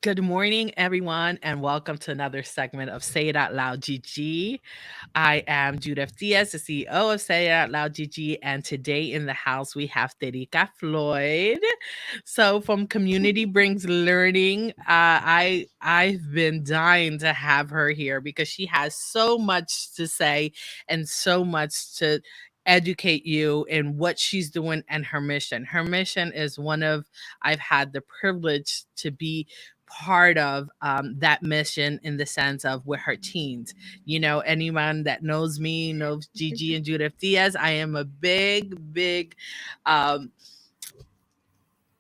Good morning, everyone, and welcome to another segment of Say It Out Loud GG. I am Judith Diaz, the CEO of Say It Out Loud GG, and today in the house we have Terica Floyd. So, from Community Brings Learning, I've been dying to have her here because she has so much to say and so much to educate you in what she's doing and her mission. Her mission is one of I've had the privilege to be part of that mission in the sense of with her teens. Anyone that knows me knows Gigi and Judith Diaz. I am um,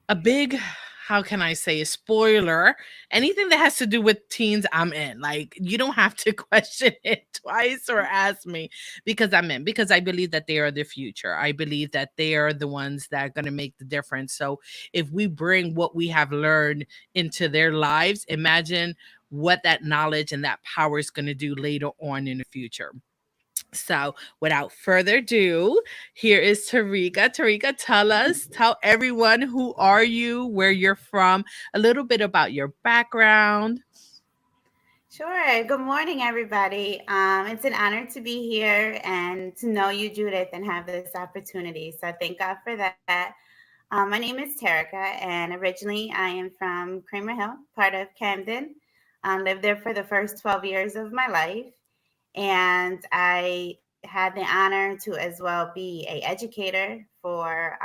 a big, how can I say, a spoiler. Anything that has to do with teens, I'm in. Like, you don't have to question it twice or ask me because I'm in, because I believe that they are the future. I believe that they are the ones that are going to make the difference. So if we bring what we have learned into their lives, imagine what that knowledge and that power is going to do later on in the future. So, without further ado, here is Tarika. Tarika, tell everyone who are you, where you're from, a little bit about your background. Sure. Good morning, everybody. It's an honor to be here and to know you, Judith, and have this opportunity. So thank God for that. My name is Terica, and originally I am from Creamer Hill, part of Camden. Lived there for the first 12 years of my life, and I had the honor to as well be a educator for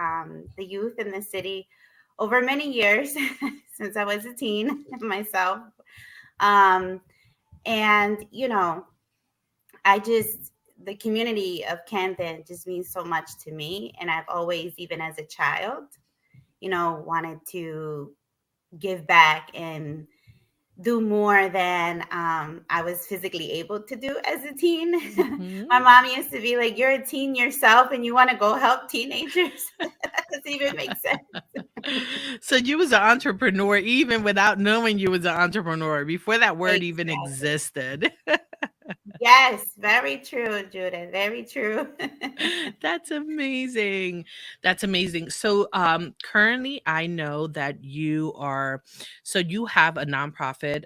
the youth in the city over many years since I was a teen myself. Um, and, I just, the community of Camden just means so much to me. And I've always, even as a child, wanted to give back and do more than I was physically able to do as a teen. My Mhm. mom used to be like, "You're a teen yourself and you want to go help teenagers?" That doesn't even make sense. So you was an entrepreneur even without knowing you was an entrepreneur before that word even Exactly. existed. Yes, very true, Judith. Very true. That's amazing. That's amazing. So, currently, I know that you have a nonprofit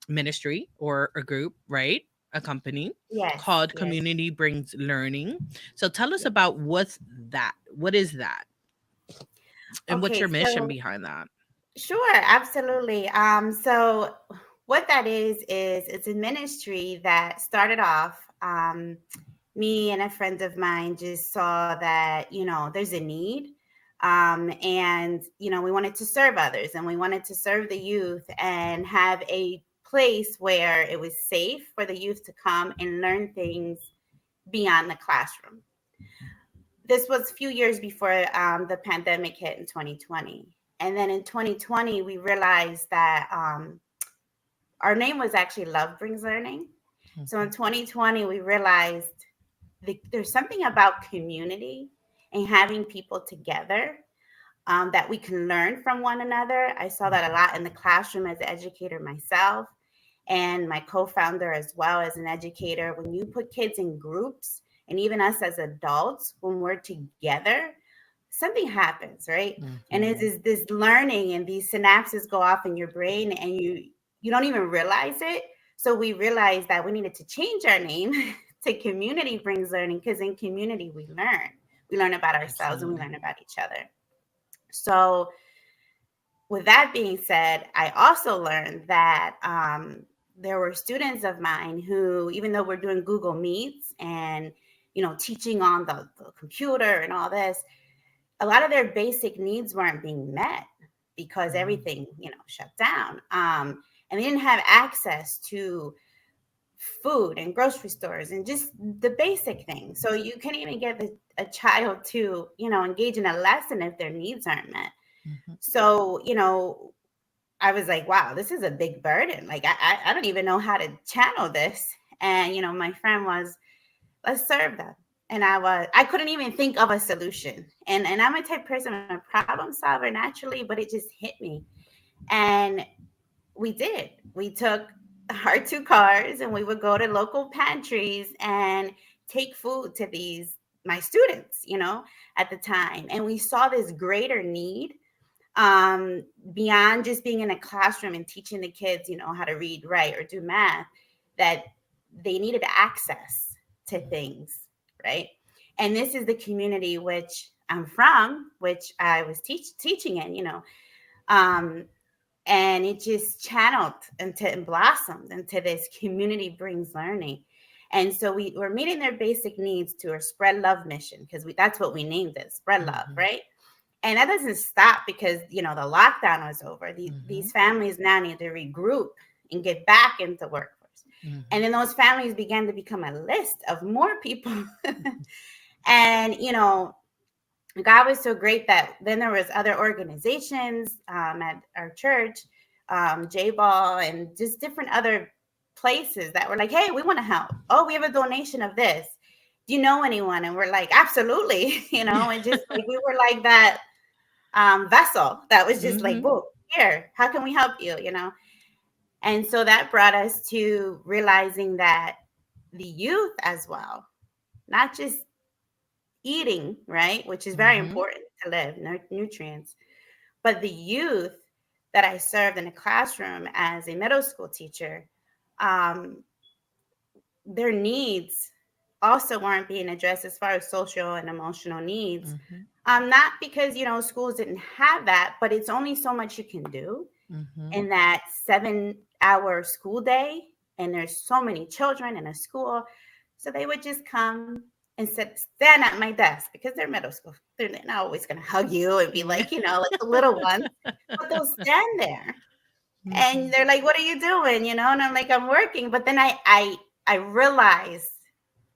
ministry or a group, right? A company Yes, called yes. Community Brings Learning. So, tell us Yeah. about what's that? What is that? And what's Okay, your mission so behind that? sure, absolutely. So what that is it's a ministry that started off. Me and a friend of mine just saw that there's a need, and we wanted to serve others, and we wanted to serve the youth and have a place where it was safe for the youth to come and learn things beyond the classroom. This was a few years before the pandemic hit in 2020. And then in 2020, we realized that our name was actually Love Brings Learning. So in Mhm. 2020, we realized there's something about community and having people together, that we can learn from one another. I saw that a lot in the classroom as an educator myself, and my co-founder as well as an educator. When you put kids in groups, and even us as adults, when we're together, something happens, right? And it's Mhm. this learning, and these synapses go off in your brain, and you don't even realize it. So we realized that we needed to change our name to Community Brings Learning, because in community we learn about ourselves and we Absolutely. learn about each other. So with that being said, I also learned that there were students of mine who, even though we're doing Google Meets and teaching on the computer and all this, a lot of their basic needs weren't being met because Mhm. everything shut down, and they didn't have access to food and grocery stores and just the basic things. So you can't even get a child to engage in a lesson if their needs aren't met. Mhm. So I was like, wow, this is a big burden. Like I don't even know how to channel this. And my friend was, let's serve them. And I couldn't even think of a solution. And I'm a type of person, I'm a problem solver naturally, but it just hit me. And we did. We took our two cars and we would go to local pantries and take food to these my students, at the time. And we saw this greater need, um, beyond just being in a classroom and teaching the kids, how to read, write, or do math, that they needed access to things, right? And this is the community which I'm from, which I was teaching in, um, and it just channeled into and blossomed into this community brings learning. And so we were meeting their basic needs to our spread love mission, because that's what we named it, spread love, Mhm. right? And that doesn't stop because the lockdown was over. These Mhm. families now need to regroup and get back into workforce. And Mhm. then those families began to become a list of more people. And God was so great that then there was other organizations at our church, J-Ball, and just different other places that were like, hey, we want to help. Oh, we have a donation of this. Do you know anyone? And we're like, absolutely. And just like we were like that vessel that was just like, Mhm. boom, here, how can we help you? And so that brought us to realizing that the youth as well, not just eating, right, which is very Mhm. important to live, nutrients, but the youth that I served in a classroom as a middle school teacher, um, their needs also weren't being addressed as far as social and emotional needs. Mhm. Not because schools didn't have that, but it's only so much you can do Mhm. in that 7-hour school day, and there's so many children in a school. So they would just come and stand at my desk, because they're middle school. They're not always going to hug you and be Yeah. like, like the little ones, but they'll stand there and Mhm. they're like, what are you doing? And I'm like, I'm working. But then I realized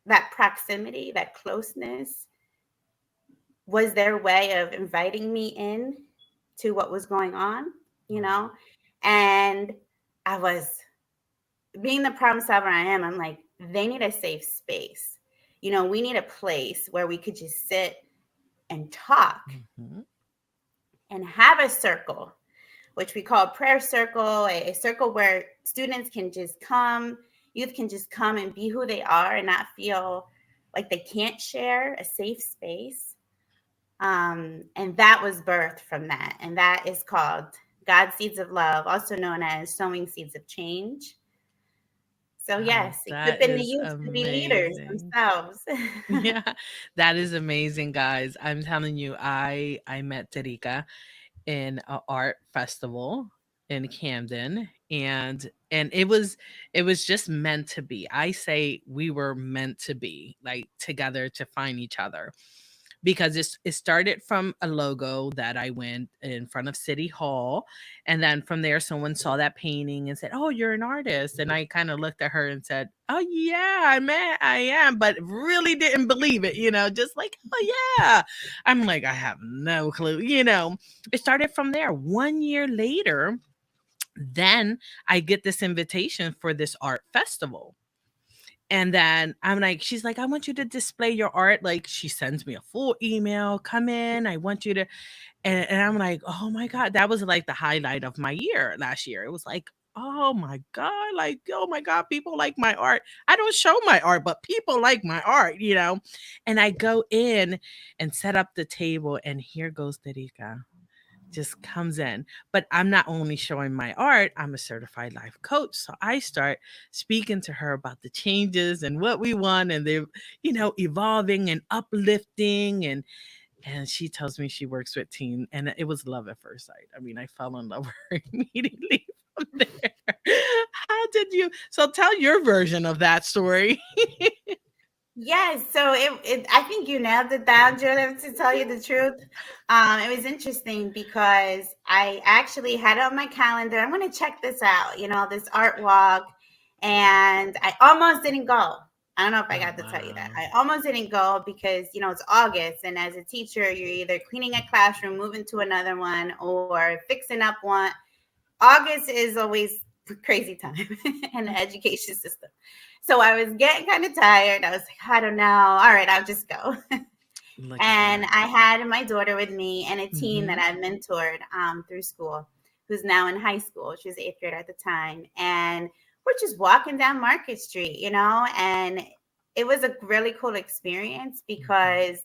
that proximity, that closeness was their way of inviting me in to what was going on, you Wow. know? And I was being the problem solver I am, I'm like, they need a safe space. We need a place where we could just sit and talk Mhm. and have a circle, which we call a prayer circle, a circle where students can just come, youth can just come and be who they are and not feel like they can't share, a safe space. And that was birthed from that. And that is called God's Seeds of Love, also known as Sowing Seeds of Change. So, Wow, yes, that equipping the is youth to be leaders amazing. themselves. Yeah, that is amazing, guys. I'm telling you, I met Tarika in a art festival in Camden, and it was just meant to be. I say we were meant to be like together to find each other, because it started from a logo that I went in front of City Hall, and then from there someone saw that painting and said, "Oh, you're an artist." And I kind of looked at her and said, "Oh yeah, I am," but really didn't believe it, just like, "Oh yeah." I'm like, I have no clue. It started from there. 1 year later, then I get this invitation for this art festival. And then I'm like, she's like, "I want you to display your art." Like, she sends me a full email, "Come in. I want you to." And I'm like, "Oh my God." That was like the highlight of my year last year. It was like, oh my God, like, oh my God, people like my art. I don't show my art, but people like my art. And I go in and set up the table, and here goes Derica, just comes in. But I'm not only showing my art, I'm a certified life coach. So I start speaking to her about the changes and what we want, and they're, evolving and uplifting. And she tells me she works with teen, and it was love at first sight. I mean, I fell in love with her immediately from there. How did you? So tell your version of that story. Yes, so I think you nailed it down, Judith, to tell you the truth. It was interesting because I actually had it on my calendar. I'm going to check this out, this art walk, and I almost didn't go. I don't know if I Oh got to tell you that. wow. I almost didn't go because, it's August, and as a teacher, you're either cleaning a classroom, moving to another one, or fixing up one. August is always crazy time in the education system. So I was getting kind of tired. I was like, I don't know. All right, I'll just go. Look at And that. I had my daughter with me and a teen that Hmm. I mentored through school, who's now in high school. She was eighth grade at the time. And we're just walking down Market Street, and it was a really cool experience Hmm. because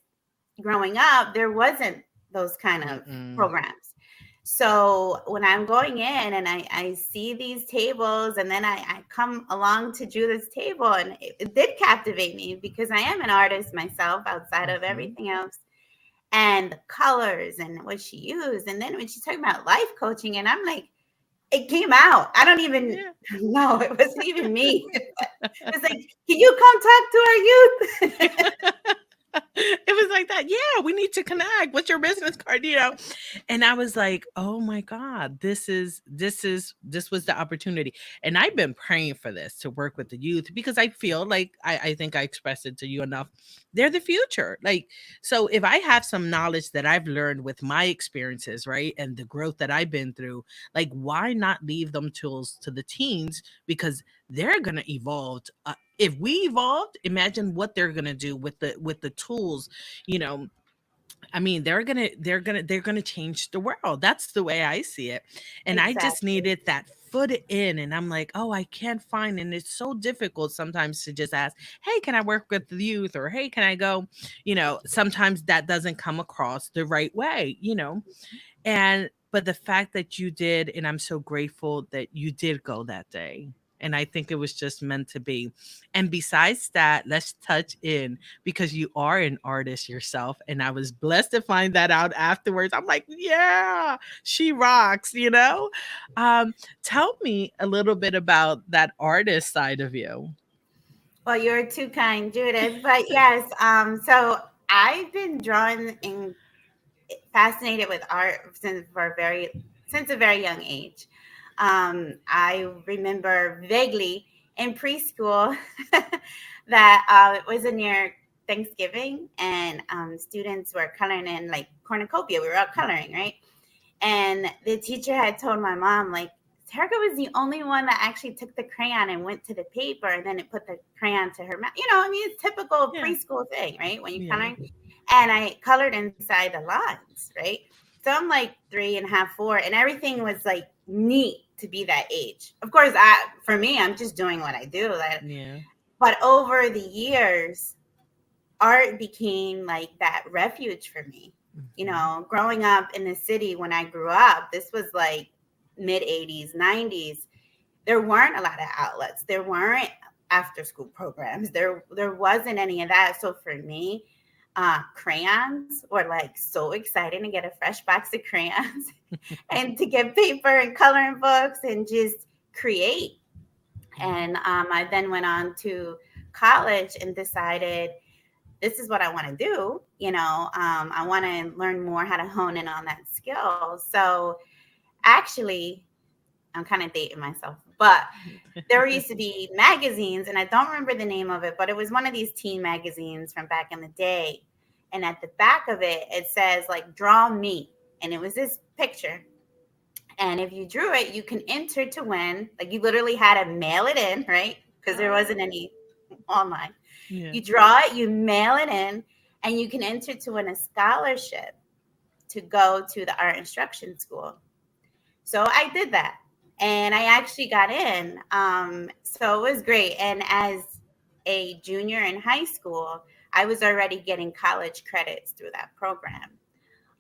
growing up, there wasn't those kind of Mm-mm. programs. So when I'm going in and I see these tables, and then I come along to Judith's table, and it did captivate me because I am an artist myself outside of Hmm. everything else. And the colors and what she used. And then when she's talking about life coaching, and I'm like, it came out. I don't even Yeah. know. It wasn't even me. It's like, can you come talk to our youth? It was like that. Yeah, we need to connect. What's your business card? And I was like, oh my God, this was the opportunity. And I've been praying for this to work with the youth because I feel like I think I expressed it to you enough. They're the future. Like, so if I have some knowledge that I've learned with my experiences, right, and the growth that I've been through, like, why not leave them tools to the teens? Because they're gonna evolve. If we evolved, imagine what they're gonna do with the tools. You know, I mean, they're gonna change the world. That's the way I see it. And I just Exactly. needed that foot in, and I'm like, oh, I can't find, and it's so difficult sometimes to just ask, hey, can I work with the youth, or hey, can I go? Sometimes that doesn't come across the right way. And but the fact that you did, and I'm so grateful that you did go that day. And I think it was just meant to be. And besides that, let's touch in because you are an artist yourself. And I was blessed to find that out afterwards. I'm like, yeah, she rocks. Tell me a little bit about that artist side of you. Well, you're too kind, Judith. But yes, so I've been drawn and fascinated with art since a very young age. I remember vaguely in preschool that it was near Thanksgiving, and students were coloring in like cornucopia. We were all coloring, right? And the teacher had told my mom, like, Terica was the only one that actually took the crayon and went to the paper, and then it put the crayon to her mouth. I mean, it's typical Yeah. preschool thing, right? When you're Yeah. coloring. And I colored inside the lines, right? So I'm like 3.5, 4, and everything was like neat to be that age. Of course, for me, I'm just doing what I do. Yeah. But over the years, art became like that refuge for me. Hmm. Growing up in the city when I grew up, this was like mid 80s, 90s. There weren't a lot of outlets. There weren't after school programs. There wasn't any of that. So for me, crayons were like so exciting to get a fresh box of crayons and to get paper and coloring books and just create. And I then went on to college and decided this is what I want to do. I want to learn more how to hone in on that skill. So actually, I'm kind of dating myself, but there used to be magazines, and I don't remember the name of it, but it was one of these teen magazines from back in the day. And at the back of it, it says like, draw me. And it was this picture. And if you drew it, you can enter to win. Like you literally had to mail it in, right? Because there wasn't Oh, any online. yeah. You draw it, you mail it in, and you can enter to win a scholarship to go to the art instruction school. So I did that, and I actually got in. So it was great. And as a junior in high school, I was already getting college credits through that program.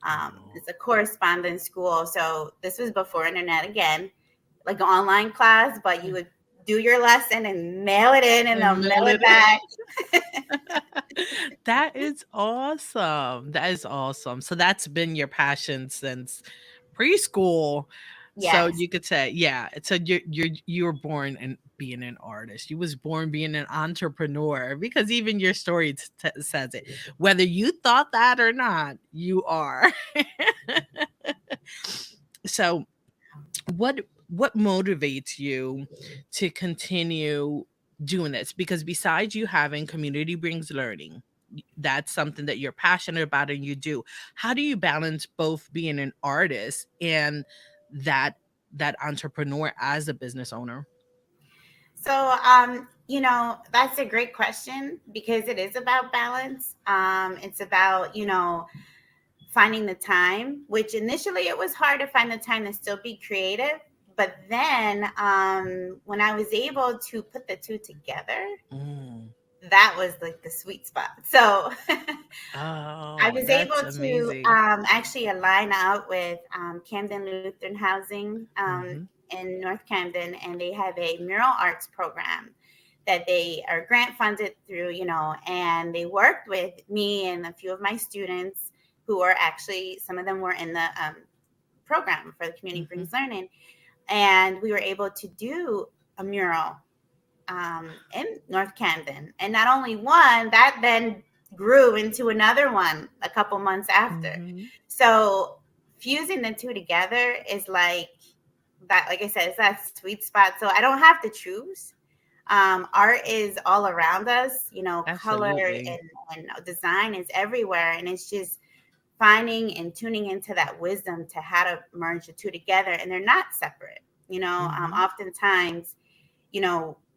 Oh. It's a correspondence school, so this was before internet again, like an online class, but you would do your lesson and mail it in, and they'll And mail mail it it in. back. That is awesome. That is awesome. So that's been your passion since preschool. So Yes. you could say, yeah. So you were born and being an artist. You was born being an entrepreneur because even your story says it. Whether you thought that or not, you are. So what motivates you to continue doing this? Because besides you having community brings learning, that's something that you're passionate about and you do. How do you balance both being an artist and that that entrepreneur as a business owner? So, that's a great question because it is about balance. It's about, finding the time, which initially it was hard to find the time to still be creative. But then when I was able to put the two together, Mm, that was like the sweet spot. So I Oh, was able that's to amazing. actually align up with Camden Lutheran Housing Hmm. in North Camden, and they have a mural arts program that they are grant funded through, and they worked with me and a few of my students who are actually, some of them were in the program for the Community Hmm. Brings Learning, and we were able to do a mural in North Camden. And not only one, that then grew into another one a couple months after. Hmm. So fusing the two together is like that, like I said, it's that sweet spot. So I don't have to choose. Art is all around us, color Absolutely. and design is everywhere. And it's just finding and tuning into that wisdom to how to merge the two together. And they're not separate. Hmm. Oftentimes,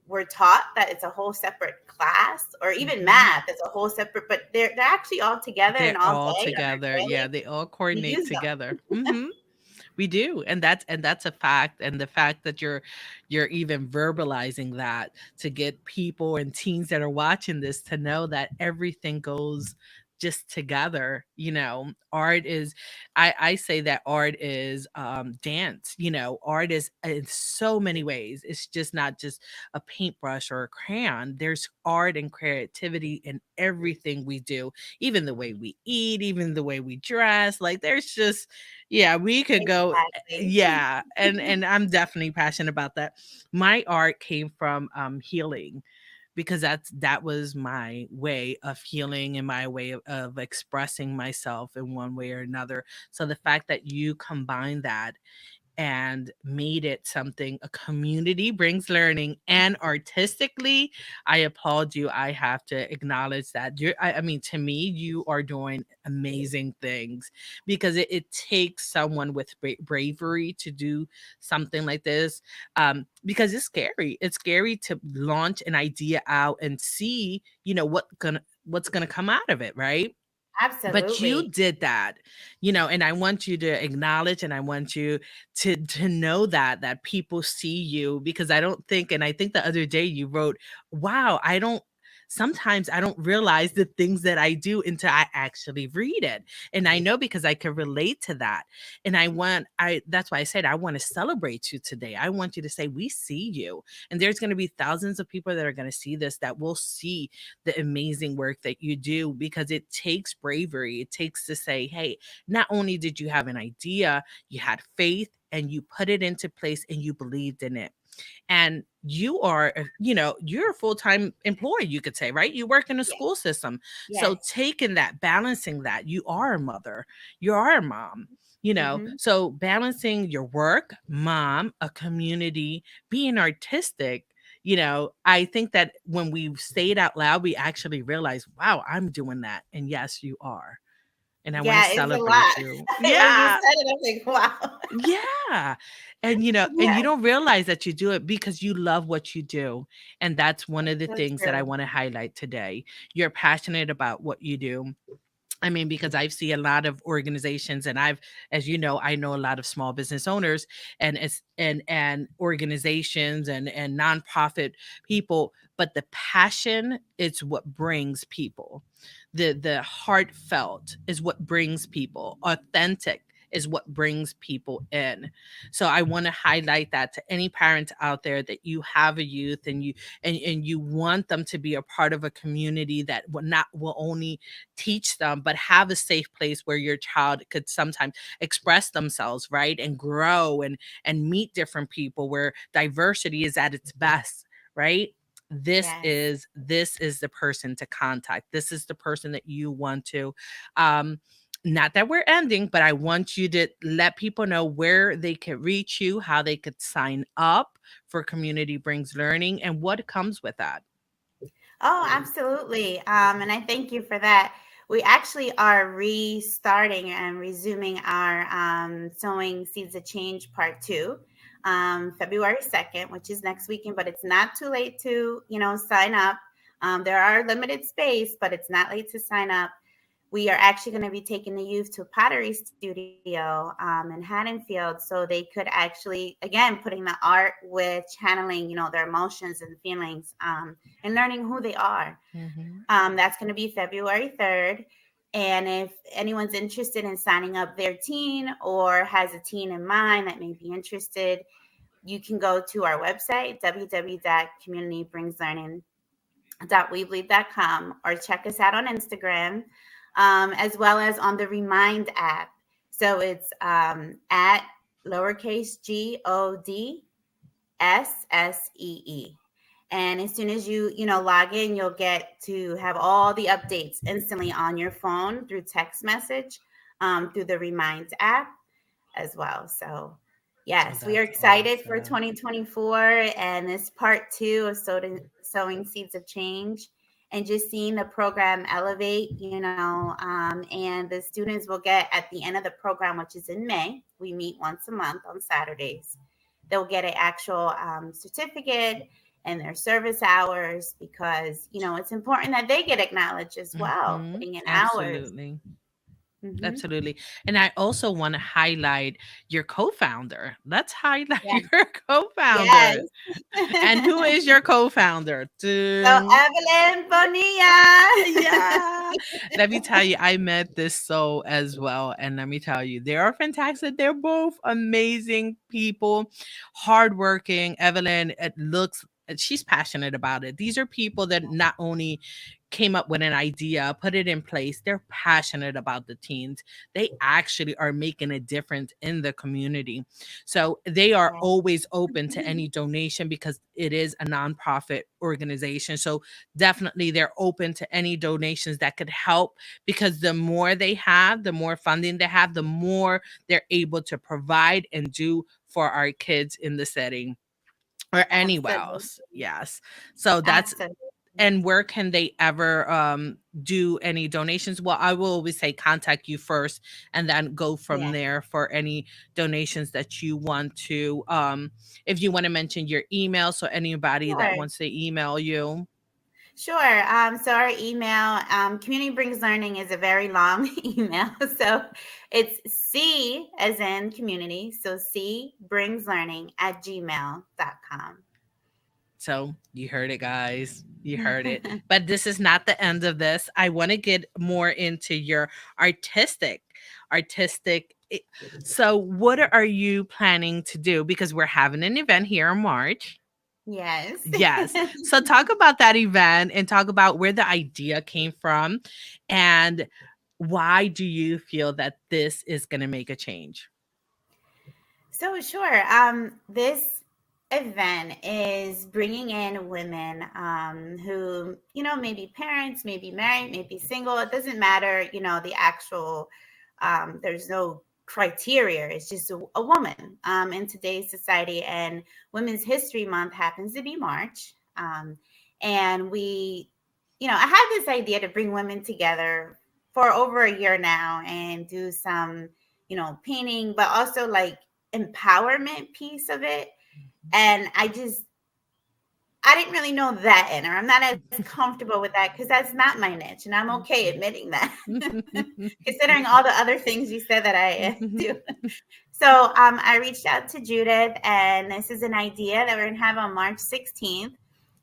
we're taught that it's a whole separate class, or even Hmm. math is a whole separate, but they're actually all together, and They're all all day on together. our Yeah, daily, they all we coordinate use them. together. Hmm. We do, and that's a fact. And the fact that you're even verbalizing that to get people and teens that are watching this to know that everything goes just together. Art is, I say that art is dance. Art is in so many ways. It's just not just a paintbrush or a crayon. There's art and creativity in everything we do, even the way we eat, even the way we dress. Like there's just, yeah, we could go. Exactly. Yeah, and I'm definitely passionate about that. My art came from healing, because that was my way of healing and my way of expressing myself in one way or another. So the fact that you combine that and made it something, a community brings learning, and artistically, I applaud you. I have to acknowledge that I mean, to me, you are doing amazing things, because it takes someone with bravery to do something like this. Because it's scary to launch an idea out and see, what's gonna come out of it, right? But you Absolutely. did that, and I want you to acknowledge, and I want you to know that people see you, because I don't think, and I think the other day you wrote, wow, I don't, sometimes I don't realize the things that I do until I actually read it. And I know, because I can relate to that. And that's why I said I want to celebrate you today. I want you to say, we see you. And there's going to be thousands of people that are going to see this, that will see the amazing work that you do, because it takes bravery. It takes to say, hey, not only did you have an idea, you had faith, and you put it into place, and you believed in it. And you are, you're a full-time employee, you could say, right? You work in a Yes. school system. So Yes. taking that, balancing that, you are a mother, you are a mom, Hmm. so balancing your work, mom, a community, being artistic. I think that when we say it out loud, we actually realize, wow, I'm doing that. And yes, you are. And I want to Yeah, it's a celebrate lot. you. When you Yeah. said it, I'm like, wow. Yeah. And and you Yes, don't realize that you do it because you love what you do. And that's one of the so things that I true. want to highlight today. You're passionate about what you do. I mean, because I see a lot of organizations, and as you know, I know a lot of small business owners, and organizations, and nonprofit people, but the passion is what brings people. The heartfelt is what brings people. Authentic is what brings people in. So I want to highlight that to any parents out there, that you have a youth, and you want them to be a part of a community that will only teach them, but have a safe place where your child could sometimes express themselves, right? And grow, and meet different people, where diversity is at its best, right? Yes. This is the person to contact. This is the person that you want to, um not that we're ending, but I want you to let people know where they could reach you, how they could sign up for Community Brings Learning, and what comes with that. Oh, absolutely. And I thank you for that. We actually are restarting and resuming our Sowing Seeds of Change Part 2, February 2nd, which is next weekend, but it's not too late to, sign up. There are limited space, but it's not late to sign up. we are actually going to be taking the youth to a pottery studio in Haddonfield, so they could actually, again, putting the art with channeling, their emotions and feelings, and learning who they are. Mhm. That's going to be February 3rd. And if anyone's interested in signing up their teen or has a teen in mind that may be interested, you can go to our website, www.communitybringslearning.weebly.com, or check us out on Instagram, as well as on the Remind app. So it's at lowercase GODSSEE. And as soon as you log in, you'll get to have all the updates instantly on your phone through text message, through the Remind app as well. So, Oh, yes, we are that's excited for awesome. 2024 and this part two of sowing seeds of change, and just seeing the program elevate, and the students will get at the end of the program, which is in May. We meet once a month on Saturdays. They'll get an actual certificate and their service hours, because it's important that they get acknowledged as well, Mhm. putting in hours. Absolutely. Hmm. Absolutely. And I also want to highlight your co-founder. Let's highlight Yeah. your Yes. co-founder. And who is your co-founder? So Dun. Evelyn Bonilla. Yeah. Let me tell you, I met this soul as well. And let me tell you, they are fantastic. They're both amazing people, hardworking. Evelyn, it looks, she's passionate about it. These are people that not only came up with an idea, put it in place, they're passionate about the teens. They actually are making a difference in the community. So they are Yeah. always open to any donation because it is a nonprofit organization. So definitely they're open to any donations that could help, because the more they have, the more funding they have, the more they're able to provide and do for our kids in the setting or anywhere Absolutely. else. Yes. So that's, Absolutely. and where can they ever do any donations? Well, I will always say contact you first and then go from Yeah. there for any donations that you want to, if you want to mention your email, so anybody that Sure. wants to email you. Sure. So our email, Community Brings Learning, is a very long email. So it's C as in community. So C brings learning at gmail.com. So you heard it, guys. You heard it. But this is not the end of this. I want to get more into your artistic, artistic. So, what are you planning to do? Because we're having an event here in March. Yes. Yes. So, talk about that event and talk about where the idea came from, and why do you feel that this is going to make a change? So sure. This event is bringing in women who, may be parents, may be married, may be single. It doesn't matter, the actual. There's no criteria. It's just a woman in today's society, and Women's History Month happens to be March. And I had this idea to bring women together for over a year now and do some, painting, but also like empowerment piece of it. And I didn't really know that in her. I'm not as comfortable with that because that's not my niche, and I'm okay admitting that. Considering all the other things you said that I do. So I reached out to Judith, and this is an idea that we're gonna have on March 16th.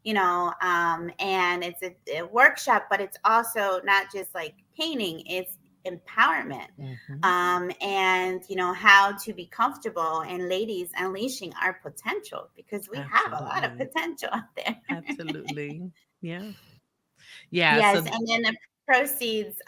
And it's a workshop, but it's also not just like painting; it's empowerment, Mhm. and how to be comfortable, and ladies unleashing our potential, because we have a lot of Absolutely. potential out there. Absolutely. Yeah. Yeah. Yes, So, and then the proceeds,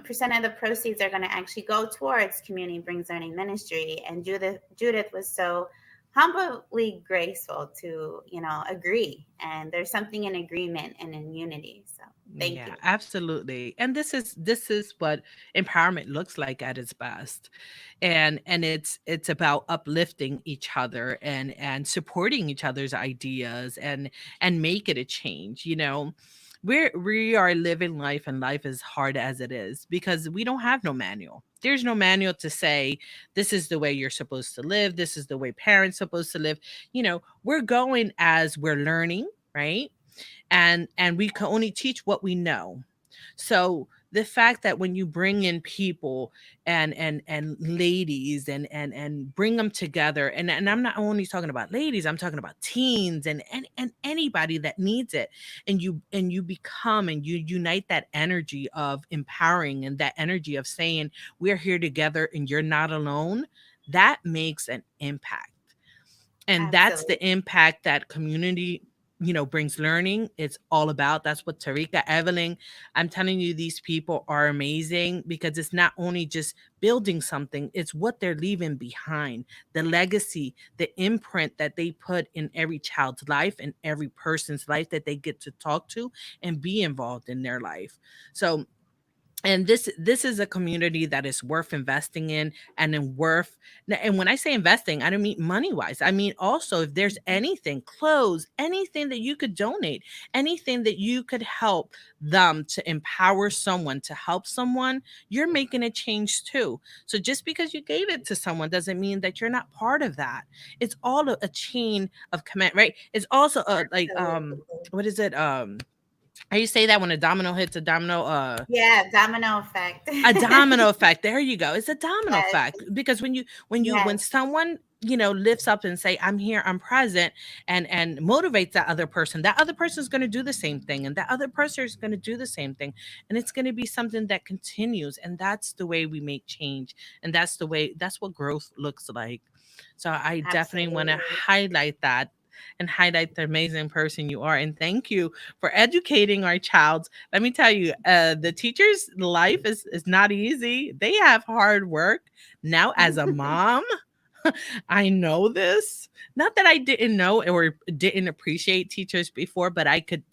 percent of the proceeds are going to actually go towards Community Brings Learning Ministry. And Judith was so humbly graceful to, agree. And there's something in agreement and in unity. So thank yeah, you. absolutely. And this is what empowerment looks like at its best. And it's about uplifting each other and supporting each other's ideas and make it a change, you know. We are living life, and life is hard as it is because we don't have no manual. There's no manual to say this is the way you're supposed to live, this is the way parents supposed to live. You know, we're going as we're learning, right? And we can only teach what we know. So the fact that when you bring in people and ladies and bring them together, and I'm not only talking about ladies, I'm talking about teens and anybody that needs it, and you become and you unite that energy of empowering and that energy of saying we're here together and you're not alone, that makes an impact. And that's Absolutely. the impact that community, brings learning. It's all about. That's what Tarika, Evelyn, I'm telling you, these people are amazing because it's not only just building something, it's what they're leaving behind, the legacy, the imprint that they put in every child's life and every person's life that they get to talk to and be involved in their life. So, and this is a community that is worth investing in, and then worth, and when I say investing, I don't mean money wise, I mean also if there's anything, clothes, anything that you could donate, anything that you could help them to empower someone, to help someone, you're making a change too. So just because you gave it to someone doesn't mean that you're not part of that. It's all a chain of command, right? It's also like Absolutely. what is it, how you say that when a domino hits a domino, Yeah, domino effect. a domino effect. There you go. It's a domino Yes, effect because when yes, someone lifts up and say I'm here, I'm present, and motivates that other person is going to do the same thing, and that other person is going to do the same thing, and it's going to be something that continues. And that's the way we make change, and that's what growth looks like. So I definitely want to absolutely. highlight that and highlight the amazing person you are, and thank you for educating our child. Let me tell you, the teacher's life is not easy. They have hard work. Now, as a mom, I know this. Not that I didn't know or didn't appreciate teachers before, but I could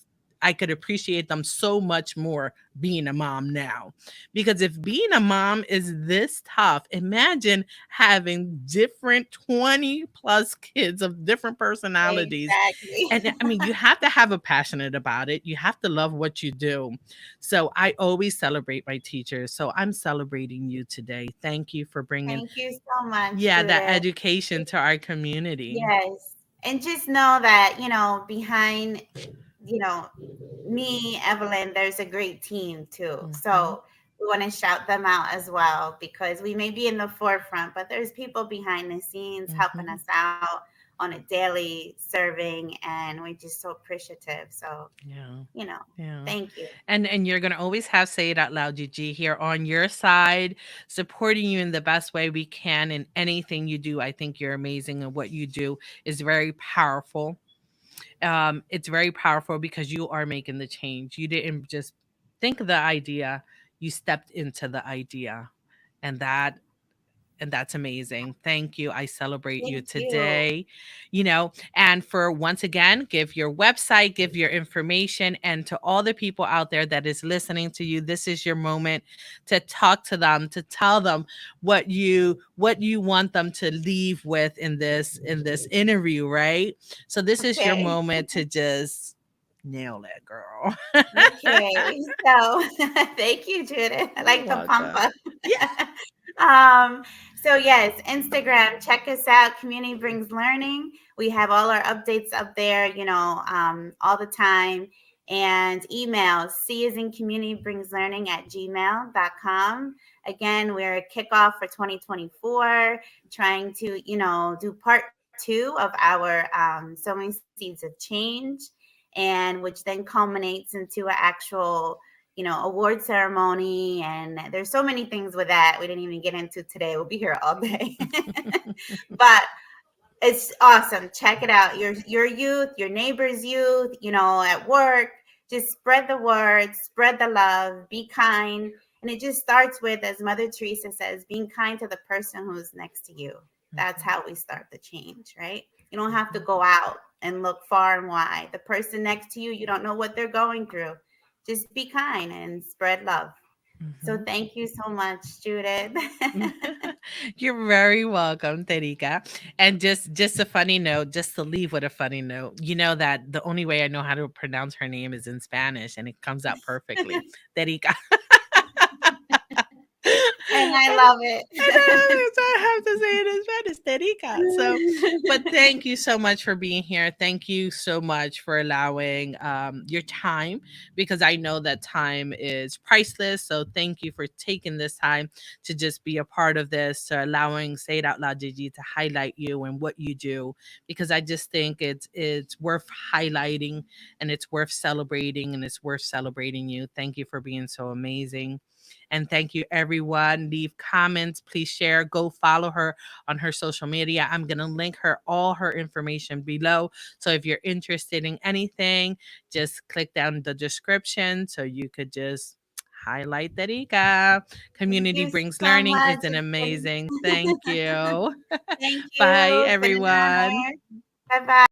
appreciate them so much more being a mom now. Because if being a mom is this tough, imagine having different 20 plus kids of different personalities. Exactly. And I mean, you have to have a passionate about it. You have to love what you do. So I always celebrate my teachers. So I'm celebrating you today. Thank you for bringing, Thank you so much, yeah, that Judith. education to our community. Yes. And just know that, behind, you know, me, Evelyn, there's a great team too. Hmm. So we want to shout them out as well because we may be in the forefront, but there's people behind the scenes helping Hmm. us out on a daily serving, and we're just so appreciative. So, Yeah. you know, Yeah. thank you. And you're gonna always have Say It Out Loud GG here on your side, supporting you in the best way we can in anything you do. I think you're amazing, and what you do is very powerful. It's very powerful because you are making the change. You didn't just think of the idea, you stepped into the idea. And that's amazing. Thank you. I celebrate you Thank you. today. And for once again, give your website, give your information, and to all the people out there that is listening to you, this is your moment to talk to them, to tell them what you want them to leave with in this interview, right? So this is your Okay. moment to just nail it, girl. Okay. So thank you, Judith. I You're like the pump welcome. up. Yeah. um, so yes, Instagram, check us out. Community Brings Learning. We have all our updates up there, all the time. And email, C is in community brings learning at gmail.com. Again, we're a kickoff for 2024, trying to, do part two of our sowing seeds of change, and which then culminates into an actual award ceremony. And there's so many things with that we didn't even get into today. We'll be here all day. But it's awesome. Check it out. Your youth, your neighbor's youth, at work. Just spread the word, spread the love, be kind. And it just starts with, as Mother Teresa says, being kind to the person who's next to you. That's Mhm, how we start the change, right? You don't have to mhm, go out and look far and wide. The person next to you, you don't know what they're going through. Just be kind and spread love. So mhm. thank you so much, Judith. You're very welcome, Terika. And just a funny note, just to leave with a funny note, you know that the only way I know how to pronounce her name is in Spanish, and it comes out perfectly. Terika. I love I it. don't have to say it in Spanish, Terica. So, but thank you so much for being here. Thank you so much for allowing your time, because I know that time is priceless. So, thank you for taking this time to just be a part of this, to allowing Say It Out Loud Gigi to highlight you and what you do, because I just think it's worth highlighting, and it's worth celebrating, and it's worth celebrating you. Thank you for being so amazing. And thank you, everyone. Leave comments. Please share. Go follow her on her social media. I'm going to link her all her information below. So if you're interested in anything, just click down the description so you could just highlight Derica. Thank Community you brings so learning much. is an amazing. Thank you. Thank you. Bye, It's been an everyone. honor. Bye bye.